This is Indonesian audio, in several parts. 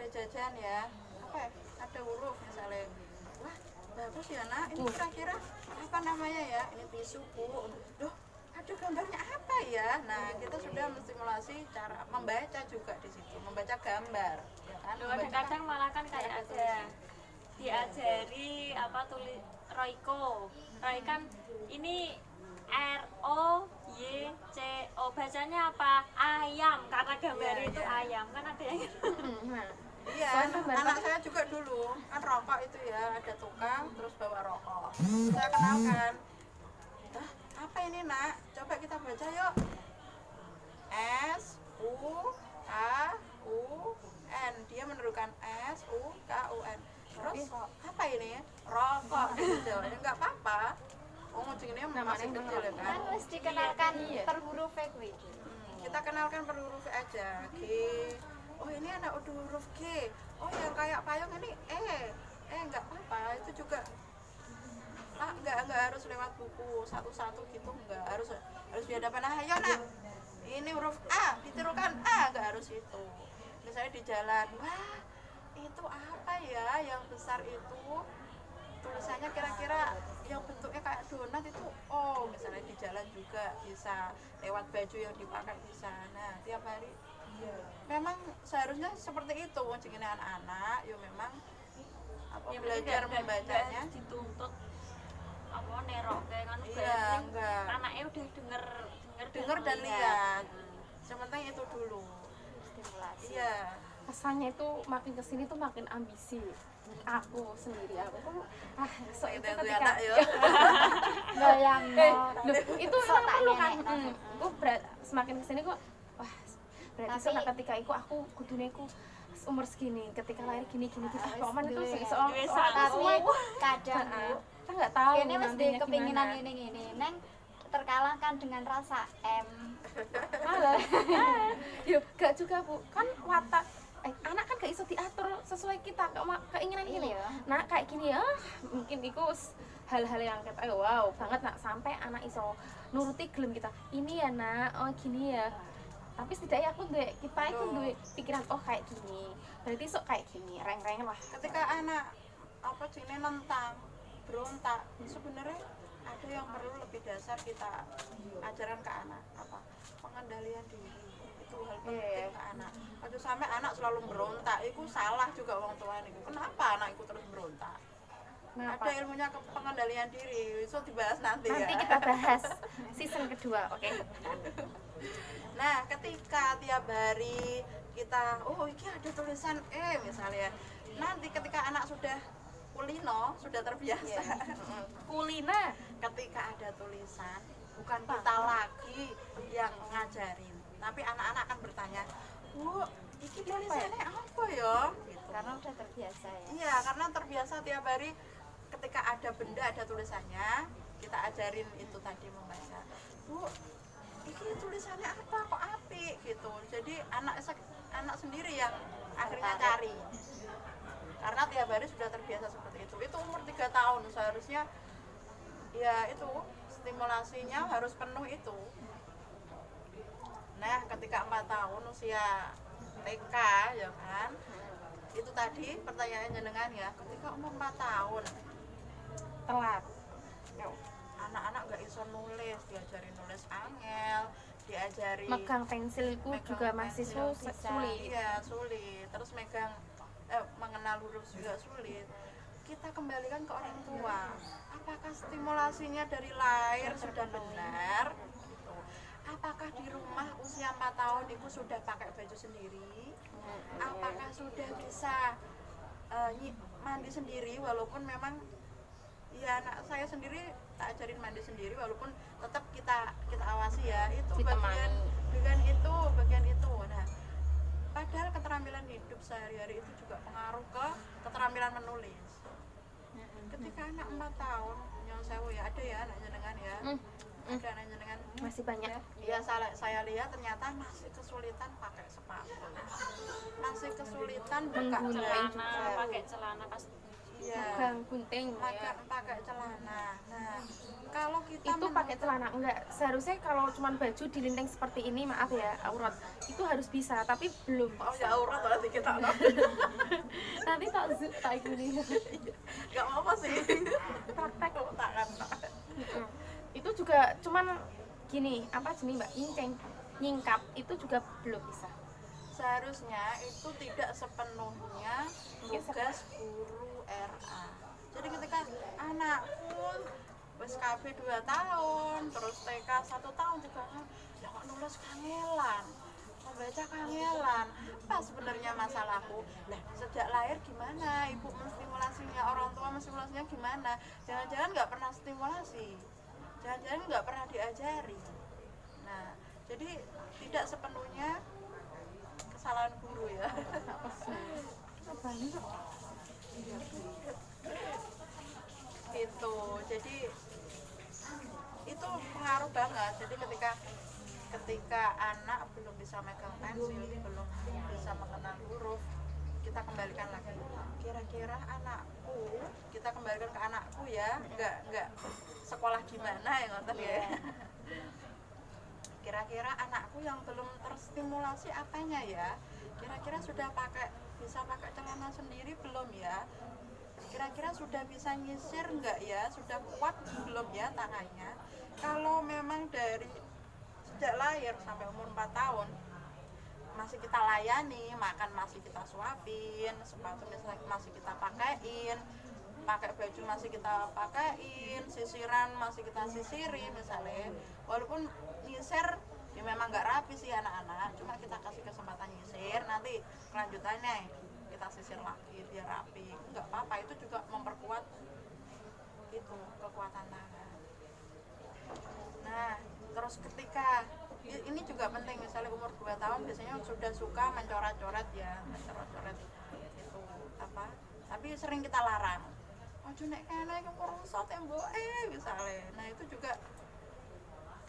jajan ya, apa ya, ada huruf misalnya, wah bagus ya nak, ini kira-kira apa namanya ya, ini tisu bu, loh ada gambarnya apa ya. Nah kita sudah menstimulasi cara membaca juga di situ, membaca gambar ya kan. Kadang-kadang malah kan kayak ada diajari apa tulis Royco, Roy kan ini ROYCO, bacanya apa, ayam, karena gambar itu ayam kan ada yang iya, anak saya juga dulu kan rokok itu ya, ada tukang terus bawa rokok, saya kenalkan, apa ini nak, coba kita baca yuk, SUKUN, dia menerukan SUKUN, terus apa ini, rokok gitu, ya nggak apa-apa, ini masih kecil ya kan, harus dikenalkan per huruf kuwi. Kita kenalkan per huruf aja, G, oh ini ada huruf G, oh yang kayak payung ini nggak apa-apa, itu juga nggak harus lewat buku satu-satu gitu, nggak harus di hadapan, ayo nak ini huruf A ditirukan A, nggak harus itu. Misalnya di jalan, wah itu apa ya yang besar itu, tulisannya kira-kira yang bentuknya kayak donat itu, oh misalnya di jalan juga bisa, lewat baju yang dipakai bisa. Nah tiap hari memang seharusnya seperti itu, ini anak-anak yuk memang apa, ya, belajar membacanya dituntut apa nerok kayak kan, enggak, anaknya udah denger dan lihat, sementara itu dulu Stimulasi. iya. Kesannya itu makin kesini tuh makin ambisi aku sendiri, aku tuh so itu ketika Bayang itu emang perlu kan, semakin kesini kok wah berarti so ketika itu aku kudune ku umur segini, ketika lahir gini kok itu soal tapi kadang kita nggak tahu ini mesti kepinginan ini neng terkalahkan dengan rasa yuk gak juga bu, kan watak anak kan gak iso diatur sesuai kita keinginan ini ya. Nah kayak gini ya, mungkin itu hal-hal yang kita wow banget nak, sampai anak iso nuruti gelem kita ini ya nak, oh gini ya. Tapi setidaknya kita itu duwe pikiran, oh kayak gini berarti sok kayak gini, reng-reng lah. Ketika anak apa sini nentang, berontak, sebenarnya ada yang perlu lebih dasar kita ajaran ke anak, apa pengendalian diri, itu hal penting ke anak. Waktu sampai anak selalu berontak, itu salah juga orang tua itu. Kenapa anak itu terus berontak? Ada ilmunya ke pengendalian diri, itu dibahas nanti ya. Nanti kita bahas season kedua, oke? Nah, ketika tiap hari kita, oh ini ada tulisan misalnya, nanti ketika anak sudah kulino, sudah terbiasa, kulina, ketika ada tulisan, bukan kita lagi yang ngajarin, tapi anak-anak akan bertanya, Bu, ini tulisannya apa ya? Gitu. karena udah terbiasa ya. Iya, karena terbiasa tiap hari ketika ada benda, ada tulisannya, kita ajarin itu tadi membaca. Bu, ini tulisannya apa? Kok apik gitu. Jadi anak sendiri yang akhirnya cari. Karena tiap hari sudah terbiasa seperti itu. Itu umur 3 tahun seharusnya ya itu stimulasinya harus penuh itu. Nah, ketika 4 tahun usia TK ya kan. Itu tadi pertanyaan jenengan ya, ketika umur 4 tahun Telat. Anak-anak nggak iso nulis, diajari nulis angel, diajari Megang pensilku juga masih sulit. Iya, sulit. Terus mengenal huruf juga sulit. Kita kembalikan ke orang tua. Apakah stimulasinya dari lahir sudah benar? Gitu. Apakah di rumah usia 4 tahun itu sudah pakai baju sendiri? Apakah sudah bisa mandi sendiri, walaupun memang ya anak saya sendiri tak ajarin mandi sendiri, walaupun tetap kita awasi ya, itu bagian itu. Nah, padahal keterampilan hidup sehari-hari itu juga pengaruh ke keterampilan menulis. Ketika anak 4 tahun, yang ada ya anak jenengan ya, ada anak jenengan Masih banyak. Ya saya lihat ternyata masih kesulitan pakai sepatu, masih kesulitan buka celana, pakai celana pas Iya. megang gunting ya. pakai celana. Nah, kalau kita Itu pakai celana enggak, seharusnya kalau cuman baju dilinteng seperti ini, maaf ya, aurat itu harus bisa, tapi belum. oh ya aurat berarti kita Nanti tak tak gini. nggak apa sih Praktek. tangan. Itu juga cuman gini, apa jenis Mbak, nyingkap itu juga belum bisa. Seharusnya itu tidak sepenuhnya tugas guru RA. Jadi ketika anakku wis KB 2 tahun, terus TK 1 tahun juga ya kok nulis kangelan, membaca kangelan. Apa sebenarnya masalahku? Nah, sejak lahir gimana ibu menstimulasinya, orang tua menstimulasinya gimana? Jangan-jangan nggak pernah stimulasi, jangan-jangan nggak pernah diajari. Nah, jadi tidak sepenuhnya kesalahan guru ya. Itu jadi itu pengaruh banget. Jadi ketika anak belum bisa megang pensil, belum bisa mengenal huruf, kita kembalikan lagi, kira-kira anakku, kita kembalikan ke anakku ya, enggak sekolah gimana ya ngoten ya. Kira-kira anakku yang belum terstimulasi apanya ya, kira-kira sudah bisa pakai celana sendiri belum ya, kira-kira sudah bisa nyisir enggak ya, sudah kuat belum ya tangannya. Kalau memang dari sejak lahir sampai umur 4 tahun masih kita layani, makan masih kita suapin, sepatu masih kita pakaiin, pakai baju masih kita pakaiin, sisiran masih kita sisiri misalnya, walaupun nyisir ya memang nggak rapi sih anak-anak, cuma kita kasih kesempatan nyisir, nanti kelanjutannya kita sisir lagi biar rapi, nggak apa-apa, itu juga memperkuat itu kekuatan tangan. Nah, terus ketika ini juga penting, misalnya umur 2 tahun biasanya sudah suka mencoret-coret ya, mencoret-coret itu apa, tapi sering kita larang, ojo nek kene iki rusak temboke misalnya. Nah, itu juga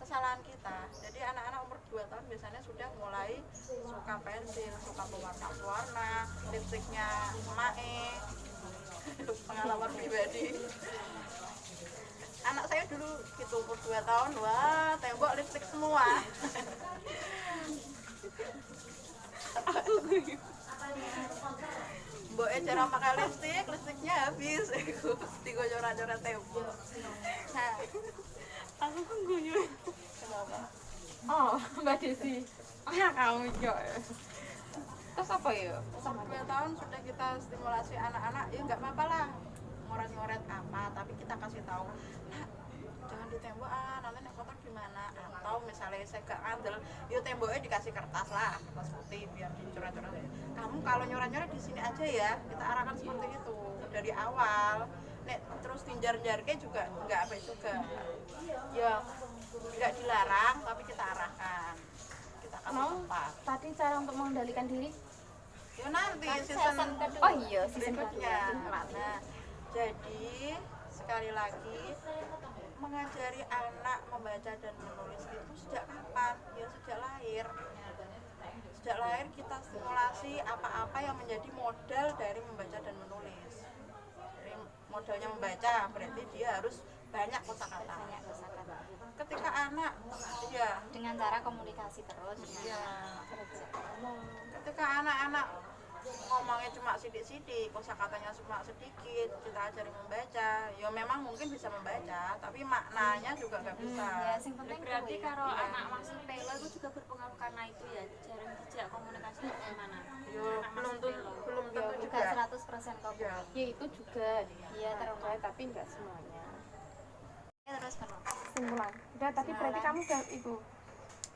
kesalahan kita. Jadi anak-anak umur 2 tahun biasanya sudah mulai suka pensil, suka pewarna-warna, lipstiknya mae. Itu pengalaman pribadi. Anak saya dulu gitu umur 2 tahun, wah tembok lipstik semua. Mboknya cara pakai lipstiknya habis. Tiga coret-coret tembok. Nah, aku kan guyu. kenapa? Oh, Mbak Desi. Kamu juga. Terus apa ya? Umur 2 tahun sudah kita stimulasi anak-anak, ya nggak apa-apa lah ngoret-ngoret apa, tapi kita kasih tahu, nah, jangan di tembok nanti nek kotor gimana, atau misalnya saya gak andel, yuk temboknya dikasih kertas lah, kertas putih biar dicoret-coret. Kamu kalau nyoret-nyoret di sini aja ya, kita arahkan seperti itu dari awal. Nek terus tinjar-jarke juga nggak apa juga, ya nggak dilarang, tapi kita arahkan, kita kasih tempat. Tadi cara untuk mengendalikan diri. Ya nanti season season kedua. Oh iya, season berikutnya. kedua. Nah, jadi sekali lagi mengajari anak membaca dan menulis itu sejak kapan? Ya sejak lahir. Sejak lahir kita stimulasi apa-apa yang menjadi modal dari membaca dan menulis. Dari modalnya membaca berarti dia harus banyak kosakata. Ketika anak ya Dengan cara komunikasi terus. ya ketika anak-anak ngomongnya cuma sidik-sidik, kosakatanya cuma sedikit, kita ajari membaca, ya memang mungkin bisa membaca, tapi maknanya juga nggak bisa. Ya, sing penting Berarti kuwi. kalau Iya. anak masih pelo itu juga berpengaruh karena itu ya, jarang dijak komunikasi gimana? Yo Anak belum masih tentu, pelo. belum tentu Juga juga. 100% kok. Ya. Ya itu juga. Iya, terus Tapi enggak semuanya. terus penuh. Stimulan. Udah, tadi berarti kamu udah itu.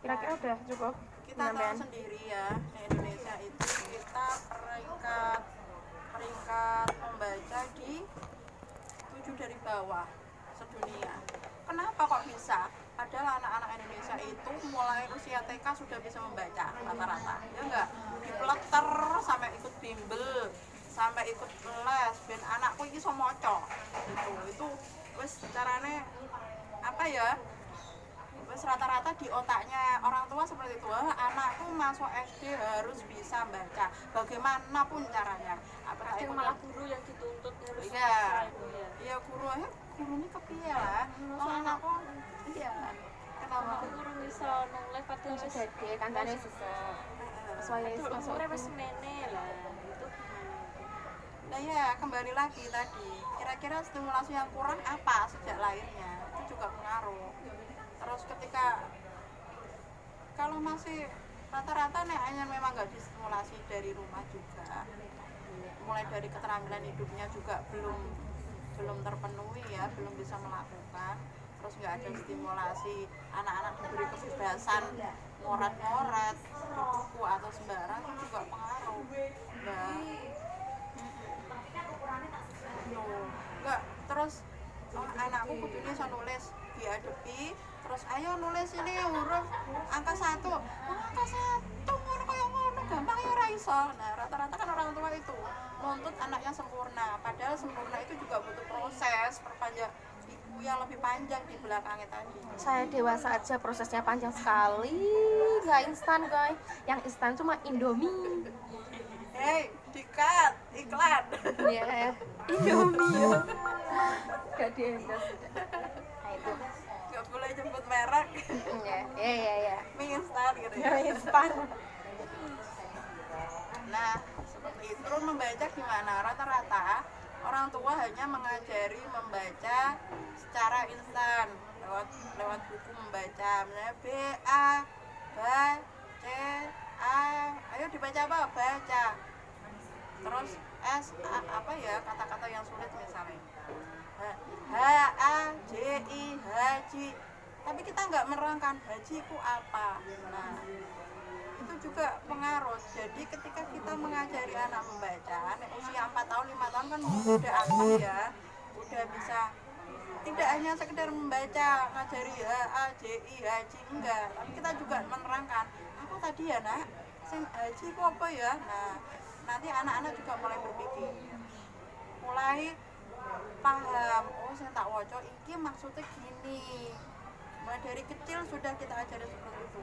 Kira-kira udah cukup? Kita tahu penyampaian? sendiri ya, di Indonesia itu kita peringkat membaca di 7 dari bawah sedunia. Kenapa kok bisa? Padahal anak-anak Indonesia itu mulai usia TK sudah bisa membaca rata-rata, ya enggak? Dipeleter sampai ikut bimbel, sampai ikut les, ben anakku iki iso maca. Itu wis carane apa ya? Terus rata-rata di otaknya orang tua seperti itu, anakku masuk SD harus bisa baca bagaimanapun caranya. Apakah Kadang itu malah guru yang dituntut harus Iya. bisa itu ya. Iya guru ini kepiye lah. Oh anakku iya. Kenapa? Aku kurang bisa nulis padahal wis Jadi kancane sesek. Sesuai padahal masuk. umure wis mene lah. Itu gimana? Nah ya kembali lagi tadi, kira-kira stimulasi yang kurang apa sejak lahirnya itu juga pengaruh. Terus ketika kalau masih rata-rata nek hanya memang nggak distimulasi dari rumah juga, mulai dari keterampilan hidupnya juga belum terpenuhi ya, belum bisa melakukan. Terus nggak ada stimulasi, anak-anak diberi kebebasan ngoret-ngoret di buku atau sembarang itu juga pengaruh. Enggak, terus anakku kudunya iso nulis diadepi, terus ayo nulis ini huruf angka 1. Angka 1 ngono kaya ngono gampang ya ora iso. Nah, rata-rata kan orang tua itu nuntut anaknya sempurna, padahal sempurna itu juga butuh proses perpanjang ibu yang lebih panjang di belakangnya tadi. Saya dewasa aja prosesnya panjang sekali, nggak instan guys. Yang instan cuma Indomie. Hei, dikat iklan. Iya, Indomie ya. Gak di endorse. Nah itu. Gak boleh jemput merek. Iya. Mie instan gitu ya. Instan. Nah, seperti itu. Terus membaca gimana? Rata-rata orang tua hanya mengajari membaca secara instan lewat buku membaca, misalnya B A B C A, ayo dibaca apa? Baca. Terus S A, apa ya kata-kata yang sulit misalnya H A J I haji, tapi kita nggak menerangkan haji itu apa. Nah itu juga pengaruh. Jadi ketika kita mengajari anak membaca usia 4 tahun 5 tahun kan udah aktif ya, udah bisa tidak hanya sekedar membaca ngajari H A J I haji, enggak, tapi kita juga menerangkan apa tadi ya nak sing haji itu apa ya. Nah nanti anak-anak juga mulai berpikir, mulai paham, oh saya tak waco iki maksudnya gini. Mulai dari kecil sudah kita ajari seperti itu,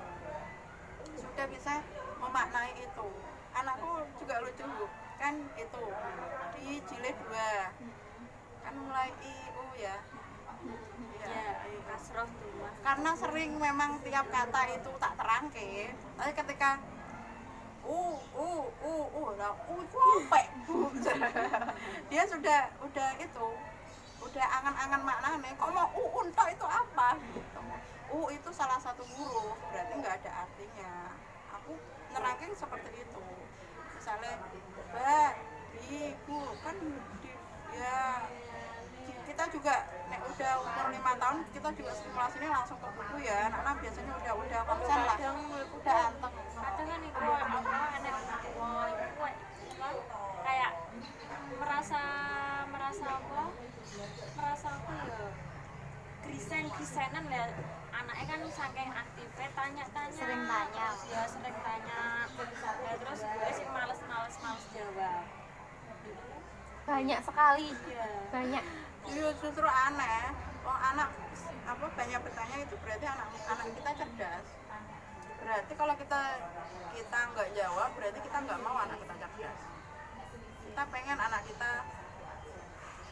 sudah bisa memaknai itu. Anakku juga lucu kan, itu di jilid 2 kan mulai IU ya. Ya, kasroh tuh Mas. Karena sering memang tiap kata itu tak terangke, tapi ketika lah itu apa dia udah itu udah angan-angan maknanya, kok mau unta itu apa gitu. Itu salah satu huruf, berarti nggak ada artinya. Aku nerangin seperti itu, misalnya ba bi bu kan ya kita juga nek udah umur 5 tahun kita juga stimulasinya langsung ke buku ya. Anak-anak biasanya udah konsen lah, udah anteng. Kadang kan itu apa anak wah itu kayak merasa apa ya grisen-grisenan ya, anaknya kan saking aktifnya tanya-tanya, Sering tanya. ya sering tanya ya, terus gue sih males jawab. Banyak sekali. Ya. Banyak. Justru aneh, anak apa banyak bertanya itu berarti anak kita cerdas. Berarti kalau kita nggak jawab, berarti kita nggak mau anak kita cerdas. Kita pengen anak kita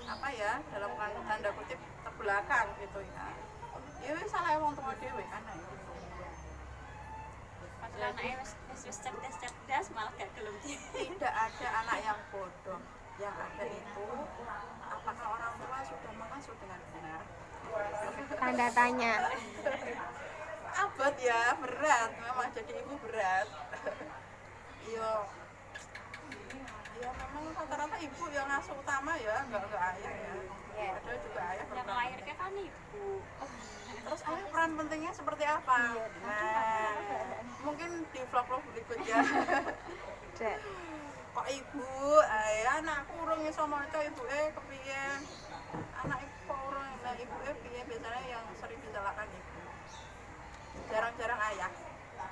apa ya, dalam tanda kutip terbelakang gitu ya. Ya wis salah wong temu dhewe kan gitu. Padahal anaknya wis cerdas malah gak gelem. Tidak ada anak yang bodoh. Yang ada itu apakah orang tua sudah mengasuh dengan benar? Tanda tanya. Abot ya, berat memang jadi ibu berat. Iya memang rata-rata ibu yang ngasuh utama ya, enggak ayah ya. Ada juga ayah Yang berperan. lahirnya kan ibu. Terus ayah peran pentingnya seperti apa? Nah mungkin di vlog-vlog berikutnya. Kok ibu, anakku urung iso maca ibuke kepiye? Anak kok urung, nah ibuke piye? Biasanya yang sering disalahkan ibu. Jarang-jarang ayah,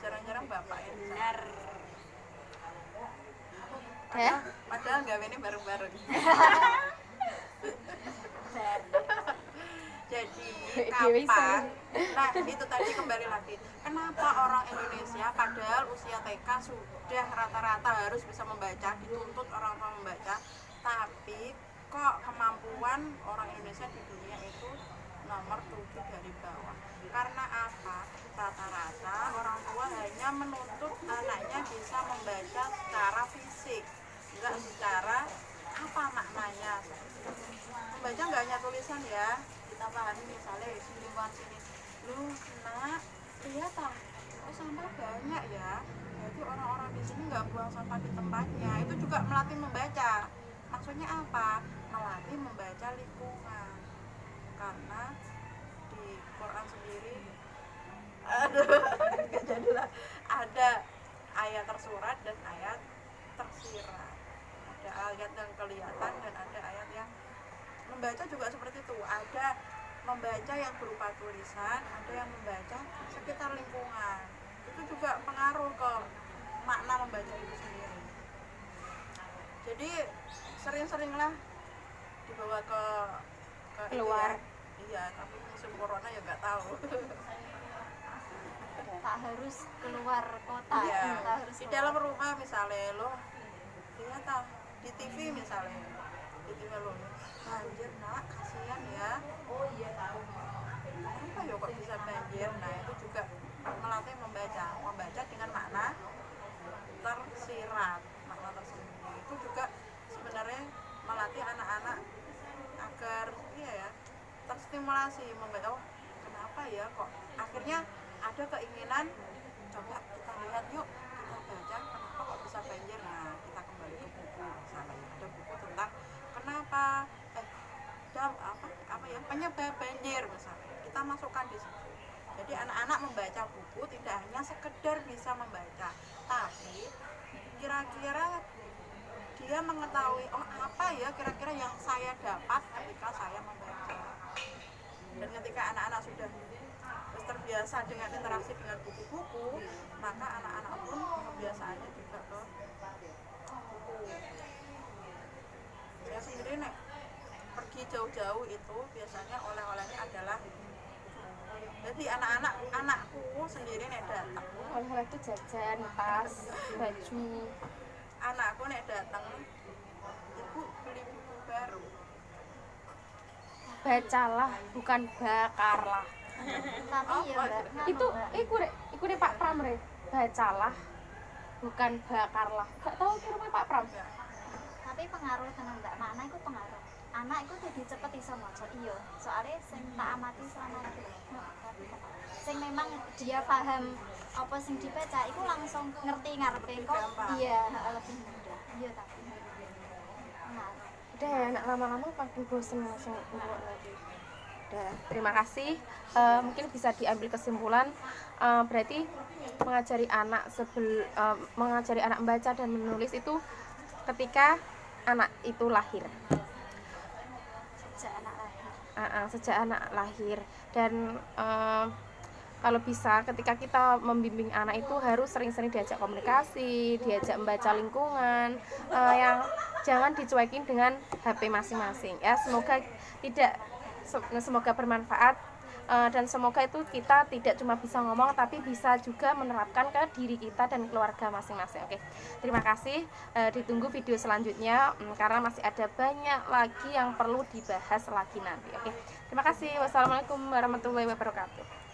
jarang-jarang bapak ya. Benar. Padahal gawene bareng-bareng. Jadi kapan? Nah itu tadi kembali lagi, kenapa orang Indonesia padahal usia TK sudah rata-rata harus bisa membaca, dituntut orang tua membaca, tapi kok kemampuan orang Indonesia di dunia itu nomor 7 dari bawah? Karena apa? Rata-rata orang tua hanya menuntut anaknya bisa membaca secara fisik, enggak secara apa maknanya. Membaca nggak hanya tulisan ya, kita pahami misalnya sini luar sini, lu nak lihat ah, oh sampah banyak ya, jadi orang-orang di sini nggak buang sampah di tempatnya. Itu juga melatih membaca. Maksudnya apa? Melatih membaca lingkungan. Karena di Quran sendiri jadilah ada ayat tersurat dan ayat tersirat. Ada ayat yang kelihatan dan ada ayat yang membaca juga seperti itu. Ada membaca yang berupa tulisan, ada yang membaca sekitar lingkungan. Itu juga pengaruh ke makna membaca itu sendiri. Jadi sering-seringlah dibawa ke Keluar. Iya, tapi musim corona ya nggak tahu. Tak harus keluar kota, Iya. tak harus Di dalam rumah misalnya lo lihat ah, di TV misalnya, di TV lo banjir nak, kasihan ya. Oh iya tahu. Kenapa ya kok bisa banjir? Nah itu juga melatih membaca dengan makna tersirat, makna tersembunyi. Itu juga sebenarnya melatih anak-anak agar ya terstimulasi membaca. Oh, kenapa ya kok akhirnya ada keinginan, coba kita lihat yuk, kita baca kenapa kok bisa banjir. Nah kita kembali ke buku misalnya, ada buku tentang kenapa apa ya penyebab banjir misalnya, kita masukkan di situ. Jadi anak-anak membaca buku tidak hanya sekedar bisa membaca, tapi kira-kira dia mengetahui, oh apa ya kira-kira yang saya dapat ketika saya membaca. Dan ketika anak-anak sudah terbiasa dengan interaksi dengan buku-buku, maka anak-anak pun kebiasaannya juga ke buku. Saya sendiri nek pergi jauh-jauh itu biasanya oleh-olehnya adalah buku. Jadi anakku sendiri nek datang, Oleh-oleh itu jajan, tas, baju. anakku nek datang, ibu beli buku baru. Bacalah, bukan bakarlah. tapi Oh, ya Mbak, Iku deh Pak Pram re. Bacalah, bukan bakarlah. Gak tahu kira Pak Pram. tapi pengaruh dengan Mbak Makna itu pengaruh. Anak itu jadi cepet iso maca, iya. Soalnya sing tak amati selama itu. Sing memang dia paham apa sing dibaca, itu langsung ngerti ngarepe kok. Iya, lebih mudah. Iya tapi. Pengaruh. Udah ya, anak lama-lama makin bosen langsung keluar lagi. Udah, terima kasih. Mungkin bisa diambil kesimpulan, berarti mengajari anak membaca dan menulis itu ketika anak itu lahir. Sejak anak lahir. Dan kalau bisa ketika kita membimbing anak itu harus sering-sering diajak komunikasi, diajak membaca lingkungan, yang jangan dicuekin dengan HP masing-masing ya. Semoga bermanfaat, dan semoga itu kita tidak cuma bisa ngomong tapi bisa juga menerapkan ke diri kita dan keluarga masing-masing. Oke, terima kasih. Ditunggu video selanjutnya karena masih ada banyak lagi yang perlu dibahas lagi nanti. Oke, terima kasih. Wassalamualaikum warahmatullahi wabarakatuh.